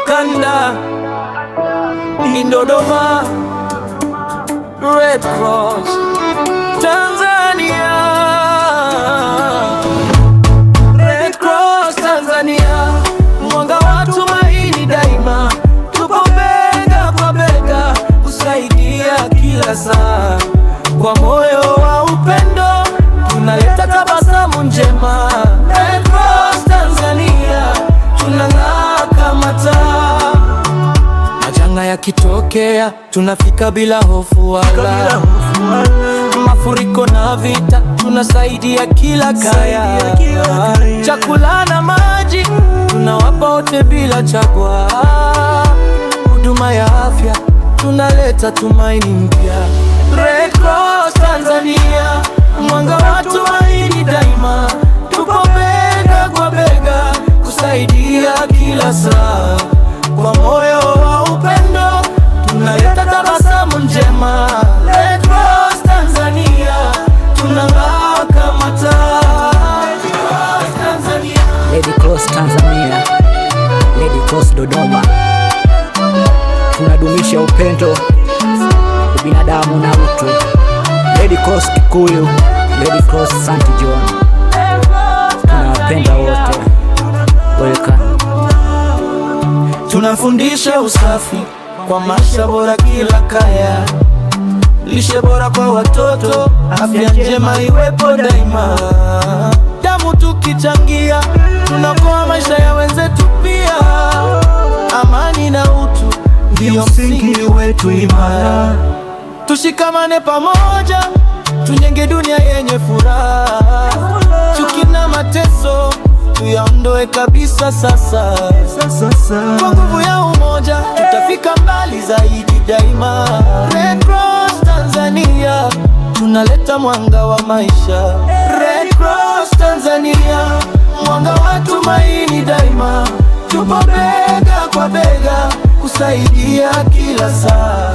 Wakanda in Dodoma, Red Cross Tanzania, Red Cross Tanzania, mwanga wa tumaini daima, tupo bega kwa bega kusaidia kila saa. Kwa moyo wa upendo tunaleta tabasamu njema. Red Cross Tanzania, tunang'aa kama taa. Majanga yakitokea tunafika bila hofu wala mafuriko na vita, tunasaidia kila kaya. Chakula na maji tunawapa wote bila chagua. Huduma ya afya tunaleta tumaini mpya. Red Cross Tanzania, mwanga wa tumaini daima, tupo bega kwa bega kusaidia kila saa. Kwa moyo wa upendo tunaleta tabasamu njema. Red Cross Tanzania, tunang'aa kama taa. Red Cross Tanzania, Red Cross Dodoma, tunadumisha upendo, ubinadamu na utu. Red Cross Kikuyu, Red Cross St. John, tunawapenda wote. Welcome. Tunafundisha usafi kwa maisha bora kila kaya, lishe bora kwa watoto, afya njema iwepo daima. Damu tukichangia tunakoa maisha ya wenzetu pia. Amani na utu ndio msingi wetu imara. Tushikamane pamoja, tujenge dunia yenye furaha. Chuki na mateso tuyaondoe kabisa sasa. Kwa nguvu ya umoja tutafika mbali zaidi daima. Red Cross Tanzania, tunaleta mwanga wa maisha. Red Cross Tanzania, mwanga wa tumaini daima, tupo bega kwa bega kusaidia kila saa.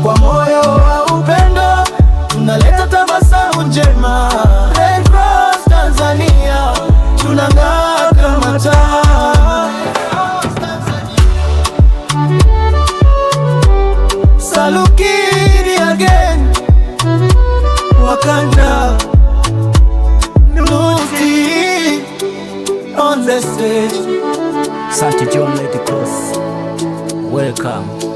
Kwa moyo wa upendo tunaleta tabasamu njema. Red Cross Tanzania, tunang'aa kama taa. Salukini again, Wakanda, Nuti on the stage. St. John Red Cross, welcome.